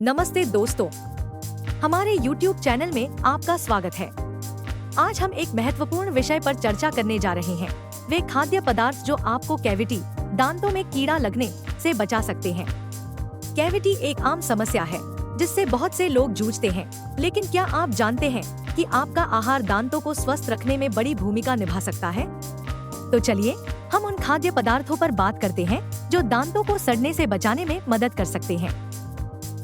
नमस्ते दोस्तों, हमारे YouTube चैनल में आपका स्वागत है। आज हम एक महत्वपूर्ण विषय पर चर्चा करने जा रहे हैं। वे खाद्य पदार्थ जो आपको कैविटी, दांतों में कीड़ा लगने से बचा सकते हैं। कैविटी एक आम समस्या है जिससे बहुत से लोग जूझते हैं, लेकिन क्या आप जानते हैं कि आपका आहार दांतों को स्वस्थ रखने में बड़ी भूमिका निभा सकता है? तो चलिए हम उन खाद्य पदार्थों पर बात करते हैं जो दांतों को सड़ने से बचाने में मदद कर सकते हैं।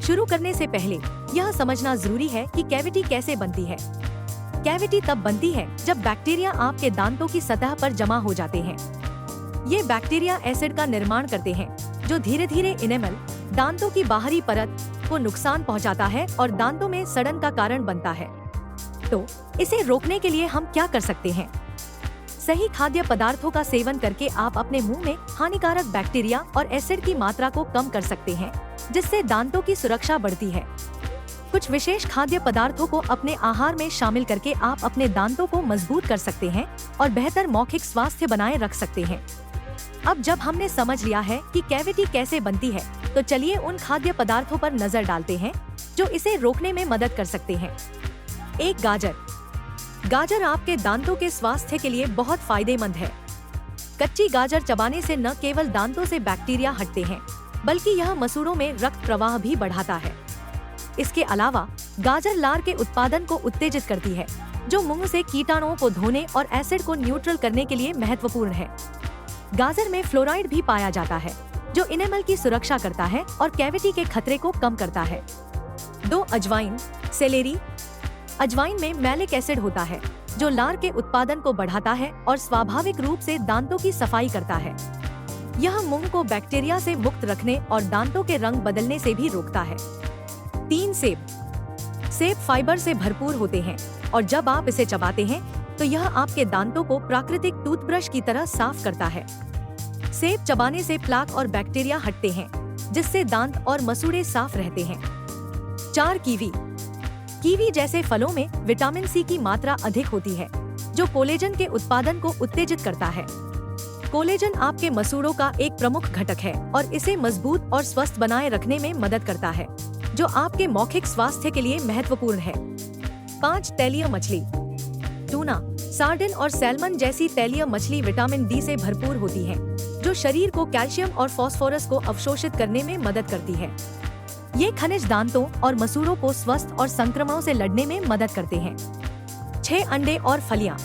शुरू करने से पहले यह समझना जरूरी है कि कैविटी कैसे बनती है। कैविटी तब बनती है जब बैक्टीरिया आपके दांतों की सतह पर जमा हो जाते हैं। ये बैक्टीरिया एसिड का निर्माण करते हैं जो धीरे धीरे इनेमल, दांतों की बाहरी परत को नुकसान पहुंचाता है और दांतों में सड़न का कारण बनता है। तो इसे रोकने के लिए हम क्या कर सकते हैं? सही खाद्य पदार्थों का सेवन करके आप अपने मुंह में हानिकारक बैक्टीरिया और एसिड की मात्रा को कम कर सकते हैं, जिससे दांतों की सुरक्षा बढ़ती है। कुछ विशेष खाद्य पदार्थों को अपने आहार में शामिल करके आप अपने दांतों को मजबूत कर सकते हैं और बेहतर मौखिक स्वास्थ्य बनाए रख सकते हैं। अब जब हमने समझ लिया है कि कैविटी कैसे बनती है, तो चलिए उन खाद्य पदार्थों पर नजर डालते हैं जो इसे रोकने में मदद कर सकते हैं। 1. गाजर आपके दांतों के स्वास्थ्य के लिए बहुत फायदेमंद है। कच्ची गाजर चबाने से न केवल दांतों से बैक्टीरिया हटते हैं, बल्कि यह मसूड़ों में रक्त प्रवाह भी बढ़ाता है। इसके अलावा गाजर लार के उत्पादन को उत्तेजित करती है, जो मुंह से कीटाणुओं को धोने और एसिड को न्यूट्रल करने के लिए महत्वपूर्ण है। गाजर में फ्लोराइड भी पाया जाता है, जो इनेमल की सुरक्षा करता है और कैविटी के खतरे को कम करता है। 2. सेलेरी। अजवाइन में मैलिक एसिड होता है, जो लार के उत्पादन को बढ़ाता है और स्वाभाविक रूप से दांतों की सफाई करता है। यह मुंह को बैक्टीरिया से मुक्त रखने और दांतों के रंग बदलने से भी रोकता है। 3. सेब फाइबर से भरपूर होते हैं और जब आप इसे चबाते हैं तो यह आपके दांतों को प्राकृतिक टूथब्रश की तरह साफ करता है। सेब चबाने से प्लाक और बैक्टीरिया हटते हैं, जिससे दांत और मसूड़े साफ रहते हैं। 4. कीवी जैसे फलों में विटामिन सी की मात्रा अधिक होती है, जो कोलेजन के उत्पादन को उत्तेजित करता है। कोलेजन आपके मसूड़ों का एक प्रमुख घटक है और इसे मजबूत और स्वस्थ बनाए रखने में मदद करता है, जो आपके मौखिक स्वास्थ्य के लिए महत्वपूर्ण है। 5. तैलीय मछली। टूना, सार्डिन और सैल्मन जैसी तैलीय मछली विटामिन डी से भरपूर होती है, जो शरीर को कैल्शियम और फास्फोरस को अवशोषित करने में मदद करती है। ये खनिज दांतों और मसूड़ों को स्वस्थ और संक्रमणों से लड़ने में मदद करते हैं। 6. अंडे और फलियां।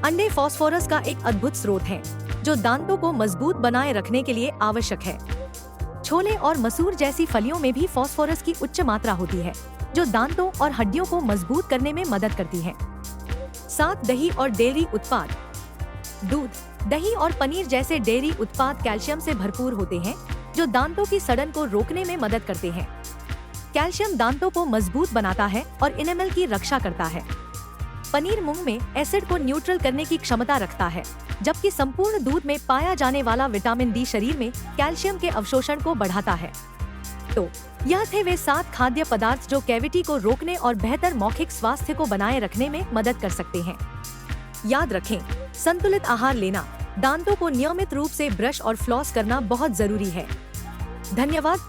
अंडे फास्फोरस का एक अद्भुत स्रोत है, जो दांतों को मजबूत बनाए रखने के लिए आवश्यक है। छोले और मसूर जैसी फलियों में भी फास्फोरस की उच्च मात्रा होती है, जो दांतों और हड्डियों को मजबूत करने में मदद करती है। 7. दही और डेयरी उत्पाद। दूध, दही और पनीर जैसे डेयरी उत्पाद कैल्शियम से भरपूर होते हैं, जो दांतों की सड़न को रोकने में मदद करते हैं। कैल्शियम दांतों को मजबूत बनाता है और इनेमल की रक्षा करता है। पनीर मुंह में एसिड को न्यूट्रल करने की क्षमता रखता है, जबकि संपूर्ण दूध में पाया जाने वाला विटामिन डी शरीर में कैल्शियम के अवशोषण को बढ़ाता है। तो यह थे वे 7 खाद्य पदार्थ जो कैविटी को रोकने और बेहतर मौखिक स्वास्थ्य को बनाए रखने में मदद कर सकते हैं। याद रखें, संतुलित आहार लेना, दांतों को नियमित रूप से ब्रश और फ्लॉस करना बहुत जरूरी है। धन्यवाद।